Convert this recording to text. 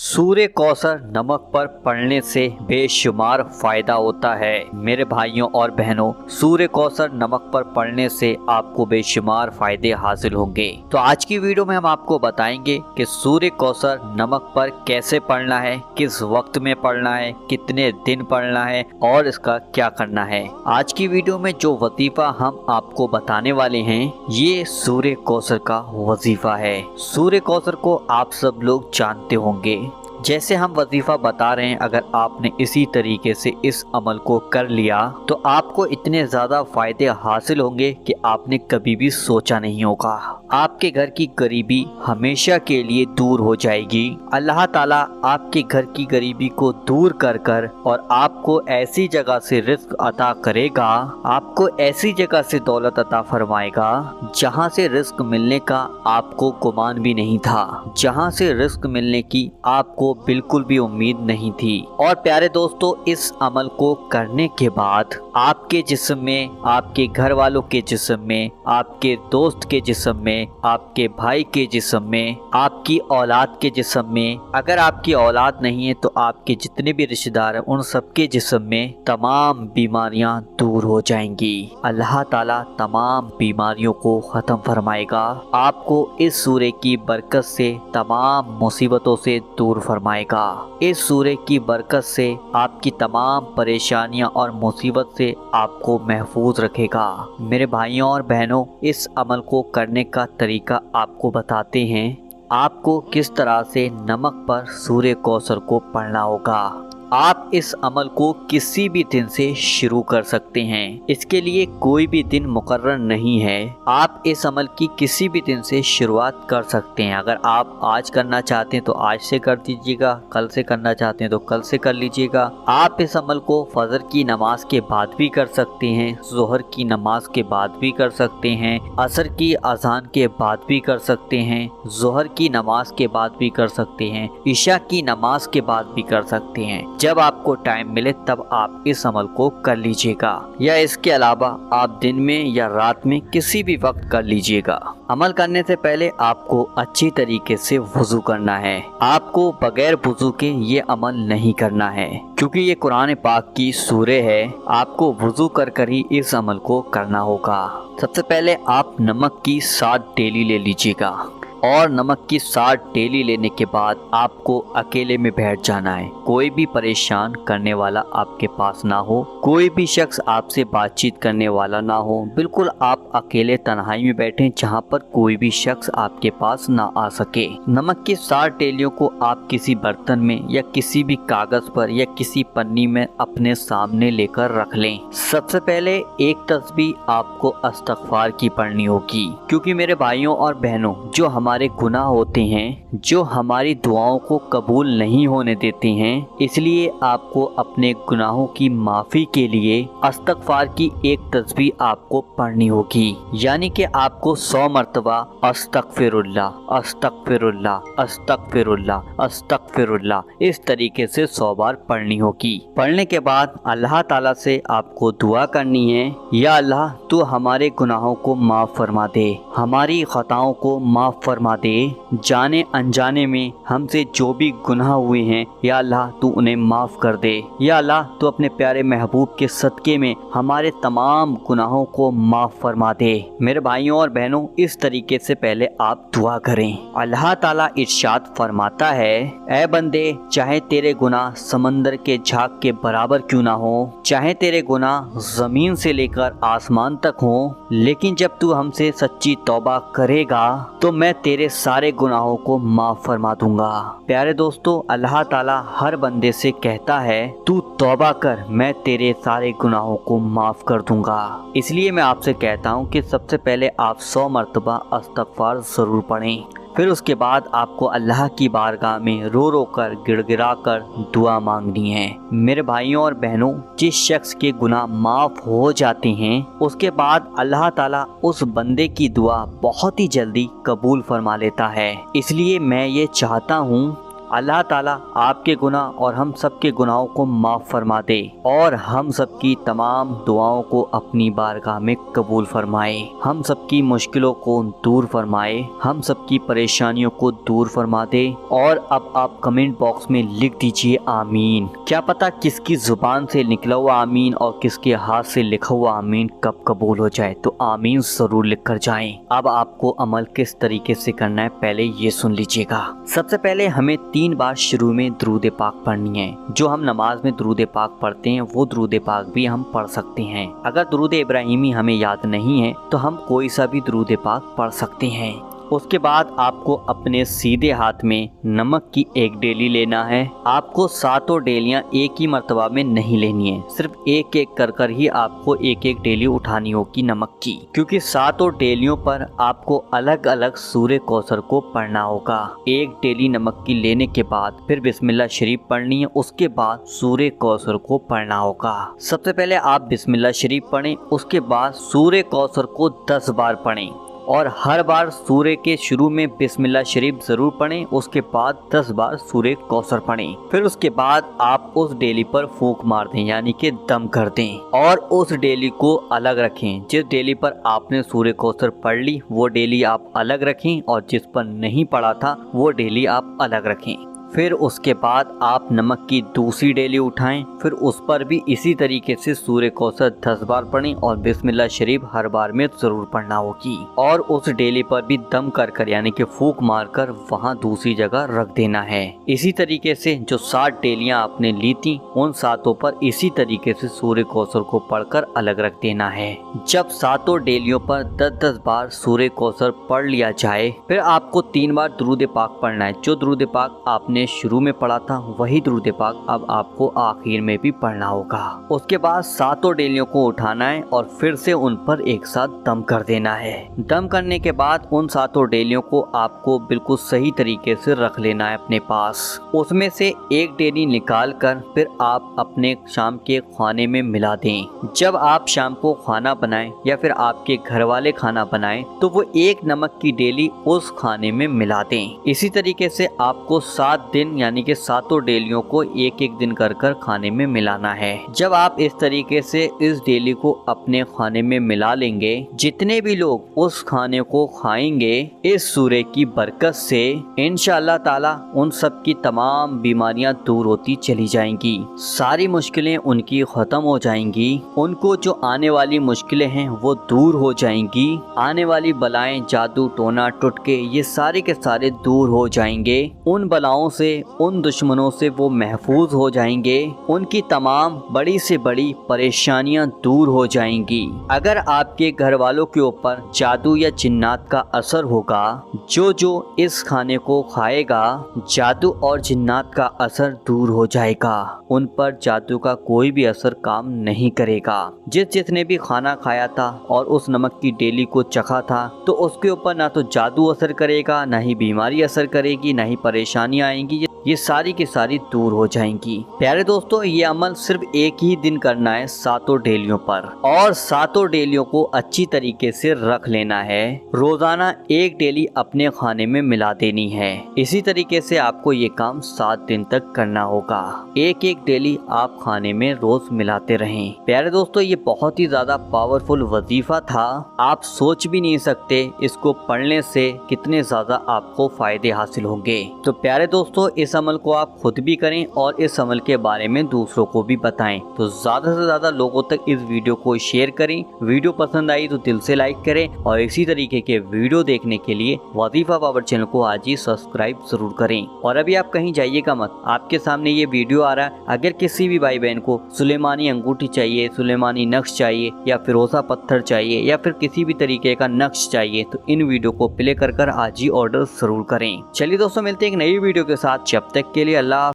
सूर्य कौसर नमक पर पड़ने से बेशुमार फायदा होता है। मेरे भाइयों और बहनों, सूर्य कौसर नमक पर पड़ने से आपको बेशुमार फायदे हासिल होंगे। तो आज की वीडियो में हम आपको बताएंगे कि सूर्य कौसर नमक पर कैसे पड़ना है, किस वक्त में पड़ना है, कितने दिन पड़ना है और इसका क्या करना है। आज की वीडियो में जो वजीफा हम आपको बताने वाले हैं ये सूर्य कौसर का वजीफा है। सूर्य कौसर को आप सब लोग जानते होंगे। जैसे हम वजीफा बता रहे हैं, अगर आपने इसी तरीके से इस अमल को कर लिया तो आपको इतने ज़्यादा फायदे हासिल होंगे कि आपने कभी भी सोचा नहीं होगा। आपके घर की गरीबी हमेशा के लिए दूर हो जाएगी। अल्लाह ताला आपके घर की गरीबी को दूर कर कर और आपको ऐसी जगह से रिस्क अता करेगा, आपको ऐसी जगह से दौलत अता फरमाएगा जहाँ से रिस्क मिलने का आपको गुमान भी नहीं था, जहाँ से रिस्क मिलने की आपको बिल्कुल भी उम्मीद नहीं थी। और प्यारे दोस्तों, इस अमल को करने के बाद आपके जिस्म में, आपके घर वालों के जिस्म में, आपके दोस्त के जिस्म में, आपके भाई के जिस्म में, आपकी औलाद के जिस्म में, अगर आपकी औलाद नहीं है तो आपके जितने भी रिश्तेदार हैं उन सबके जिस्म में तमाम बीमारियां दूर हो जाएंगी। अल्लाह ताला तमाम बीमारियों को ख़त्म फरमाएगा। आपको इस सूर्य की बरकत से तमाम मुसीबतों से दूर फरमाएगा। इस सूर्य की बरकत से आपकी तमाम परेशानियां और मुसीबत से आपको महफूज रखेगा। मेरे भाइयों और बहनों, इस अमल को करने का तरीका आपको बताते हैं। आपको किस तरह से नमक पर सूर्य कौसर को पढ़ना होगा। आप इस अमल को किसी भी दिन से शुरू कर सकते हैं। इसके लिए कोई भी दिन मुकर्रर नहीं है। आप इस अमल की किसी भी दिन से शुरुआत कर सकते हैं। अगर आप आज करना चाहते हैं तो आज से कर दीजिएगा, कल से करना चाहते हैं तो कल से कर लीजिएगा। आप इस अमल को फजर की नमाज के बाद भी कर सकते हैं, जोहर की नमाज के बाद भी कर सकते हैं, असर की अजान के बाद भी कर सकते हैं, जोहर की नमाज के बाद भी कर सकते हैं, ईशा की नमाज के बाद भी कर सकते हैं। जब आपको टाइम मिले तब आप इस अमल को कर लीजिएगा, या इसके अलावा आप दिन में या रात में किसी भी वक्त कर लीजिएगा। अमल करने से पहले आपको अच्छी तरीके से वुजू करना है। आपको बगैर वुजू के ये अमल नहीं करना है, क्योंकि ये कुरान पाक की सूरह है। आपको वुजू कर कर ही इस अमल को करना होगा। सबसे पहले आप नमक की 7 डेली ले लीजिएगा और नमक की 7 डेली लेने के बाद आपको अकेले में बैठ जाना है। कोई भी परेशान करने वाला आपके पास ना हो, कोई भी शख्स आपसे बातचीत करने वाला ना हो। बिल्कुल आप अकेले तन्हाई में बैठें जहां पर कोई भी शख्स आपके पास ना आ सके। नमक की 7 डेलियों को आप किसी बर्तन में या किसी भी कागज पर या किसी पन्नी में अपने सामने लेकर रख लें। सबसे पहले एक तस्बीह आपको इस्तग़फ़ार की पढ़नी होगी, क्योंकि मेरे भाइयों और बहनों, जो हमारे गुनाह होते हैं, जो हमारी दुआओं को कबूल नहीं होने देते हैं, इसलिए आपको अपने गुनाहों की माफ़ी के लिए इस्तग़फ़ार की एक तस्बीह आपको पढ़नी होगी। यानी कि आपको 100 मरतबा अस्तग़फ़िरुल्लाह, अस्तग़फ़िरुल्लाह, अस्तग़फ़िरुल्लाह, अस्तग़फ़िरुल्लाह इस तरीके से 100 बार पढ़नी होगी। पढ़ने के बाद अल्लाह ताला से आपको दुआ करनी है, या अल्लाह तू हमारे गुनाहों को माफ़ फरमा दे, हमारी ख़ताओं को माफ़ फरमा दे, जाने अनजाने में हमसे जो भी गुनाह हुए हैं या अल्लाह तू उन्हें माफ़ कर दे। या अल्लाह तू अपने प्यारे महबूब के सदक़े में हमारे तमाम गुनाहों को माफ़ फरमा दे। मेरे भाइयों और बहनों, इस तरीके से पहले आप दुआ करें। अल्लाह ताला इरशाद फरमाता है, ऐ बंदे, चाहे तेरे गुनाह समंदर के झाग के बराबर क्यों ना हो, चाहे तेरे गुनाह ज़मीन से लेकर आसमान तक हो, लेकिन जब तू हमसे सच्ची तौबा करेगा तो मैं तेरे सारे गुनाहों को माफ़ फरमा दूंगा। प्यारे दोस्तों, अल्लाह ताला हर बंदे से कहता है तू तौबा कर, मैं तेरे सारे गुनाहों को माफ़ कर दूंगा। इसलिए मैं आपसे कहता हूँ कि सबसे पहले आप 100 मरतबा इस्तग़फ़ार ज़रूर पढ़ें। फिर उसके बाद आपको अल्लाह की बारगाह में रो रो कर, गिड़गिड़ा कर दुआ मांगनी है। मेरे भाइयों और बहनों, जिस शख्स के गुनाह माफ़ हो जाते हैं उसके बाद अल्लाह ताला उस बंदे की दुआ बहुत ही जल्दी कबूल फरमा लेता है। इसलिए मैं ये चाहता हूँ अल्लाह ताला आपके गुनाह और हम सबके गुनाहों को माफ़ फरमा दे और हम सबकी तमाम दुआओं को अपनी बारगाह में कबूल फरमाए, हम सबकी मुश्किलों को दूर फरमाए, हम सबकी परेशानियों को दूर फरमा दे। और अब आप कमेंट बॉक्स में लिख दीजिए आमीन। क्या पता किसकी जुबान से निकला हुआ आमीन और किसके हाथ से लिखा हुआ आमीन कब कबूल हो जाए, तो आमीन जरूर लिख कर जाएं। अब आपको अमल किस तरीके से करना है पहले ये सुन लीजिएगा। सबसे पहले हमें 3 बार शुरू में दुरूद पाक पढ़नी है। जो हम नमाज में दुरूद पाक पढ़ते हैं वो दुरूद पाक भी हम पढ़ सकते हैं। अगर दुरूद इब्राहिमी हमें याद नहीं है तो हम कोई सा भी दुरूद पाक पढ़ सकते हैं। उसके बाद आपको अपने सीधे हाथ में नमक की एक डेली लेना है। आपको 7 डेलियां एक ही मर्तबा में नहीं लेनी है, सिर्फ एक एक कर ही आपको एक एक डेली उठानी होगी नमक की, क्योंकि 7 डेलियों पर आपको अलग अलग सूरे कौसर को पढ़ना होगा। एक डेली नमक की लेने के बाद फिर बिस्मिल्लाह शरीफ पढ़नी है, उसके बाद सूरे कौसर को पढ़ना होगा। सबसे पहले आप बिस्मिल्लाह शरीफ पढ़ें, उसके बाद सूरे कौसर को 10 बार पढ़ें और हर बार सूरे के शुरू में बिस्मिल्लाह शरीफ जरूर पढ़ें, उसके बाद 10 बार सूरे कौसर पढ़ें। फिर उसके बाद आप उस डेली पर फूंक मार दें, यानी कि दम कर दें और उस डेली को अलग रखें। जिस डेली पर आपने सूरे कौसर पढ़ ली वो डेली आप अलग रखें और जिस पर नहीं पढ़ा था वो डेली आप अलग रखें। फिर उसके बाद आप नमक की दूसरी डेली उठाएं, फिर उस पर भी इसी तरीके से सूरे कौसर 10 बार पढ़ें और बिस्मिल्लाह शरीफ हर बार में जरूर पढ़ना होगी और उस डेली पर भी दम कर यानी कि फूंक मारकर वहां दूसरी जगह रख देना है। इसी तरीके से जो 7 डेलियां आपने ली थी उन 7 पर इसी तरीके से सूरे कौसर को पढ़कर अलग रख देना है। जब 7 डेलियों पर 10-10 बार सूरे कौसर पढ़ लिया जाए फिर आपको 3 बार दुरूद पाक पढ़ना है। जो दुरूद पाक आपने शुरू में पढ़ा था वही दुरूद पाक अब आपको आखिर में भी पढ़ना होगा। उसके बाद 7 डेलियों को उठाना है और फिर से उन पर एक साथ दम कर देना है। दम करने के बाद उन 7 डेलियों को आपको बिल्कुल सही तरीके से रख लेना है अपने पास। उसमें से एक डेली निकाल कर फिर आप अपने शाम के खाने में मिला दें। जब आप शाम को खाना बनाएं या फिर आपके घर वाले खाना बनाएं तो वो एक नमक की डेली उस खाने में मिला दें। इसी तरीके से आपको 7 दिन यानी कि 7 डेलियों को एक एक दिन कर खाने में मिलाना है। जब आप इस तरीके से इस डेली को अपने खाने में मिला लेंगे, जितने भी लोग उस खाने को खाएंगे इस सूरे की बरकत से इंशाअल्लाह ताला उन सब की तमाम बीमारियां दूर होती चली जाएंगी, सारी मुश्किलें उनकी खत्म हो जाएंगी, उनको जो आने वाली मुश्किलें हैं वो दूर हो जाएंगी, आने वाली बलाएं जादू टोना टुटके ये सारे के सारे दूर हो जाएंगे, उन बलाओं से उन दुश्मनों से वो महफूज हो जाएंगे, उनकी तमाम बड़ी से बड़ी परेशानियां दूर हो जाएंगी। अगर आपके घर वालों के ऊपर जादू या जिन्नात का असर होगा, जो जो इस खाने को खाएगा जादू और जिन्नात का असर दूर हो जाएगा, उन पर जादू का कोई भी असर काम नहीं करेगा। जिसने भी खाना खाया था और उस नमक की डेली को चखा था तो उसके ऊपर ना तो जादू असर करेगा, ना ही बीमारी असर करेगी, ना ही परेशानियां आएंगी, ये सारी की सारी दूर हो जाएंगी। प्यारे दोस्तों, ये अमल सिर्फ एक ही दिन करना है 7 डेलियों पर और 7 डेलियों को अच्छी तरीके से रख लेना है। रोजाना एक डेली अपने खाने में मिला देनी है। इसी तरीके से आपको ये काम 7 दिन तक करना होगा। एक एक डेली आप खाने में रोज मिलाते रहें। प्यारे दोस्तों, ये बहुत ही ज्यादा पावरफुल वजीफा था। आप सोच भी नहीं सकते इसको पढ़ने से कितने ज्यादा आपको फायदे हासिल होंगे। तो प्यारे दोस्तों, इस अमल को आप खुद भी करें और इस अमल के बारे में दूसरों को भी बताएं। तो ज्यादा से ज्यादा लोगों तक इस वीडियो को शेयर करें। वीडियो पसंद आई तो दिल से लाइक करें और इसी तरीके के वीडियो देखने के लिए वजीफा पावर चैनल को आज ही सब्सक्राइब जरूर करें। और अभी आप कहीं जाइएगा मत, आपके सामने ये वीडियो आ रहा है। अगर किसी भी भाई बहन को सुलेमानी अंगूठी चाहिए, सुलेमानी नक्श चाहिए या फिरोजा पत्थर चाहिए या फिर किसी भी तरीके का नक्श चाहिए तो इन वीडियो को प्ले कर आज ही ऑर्डर जरूर करें। चलिए दोस्तों, मिलते हैं एक नई वीडियो के साथ। जब तक के लिए अल्लाह।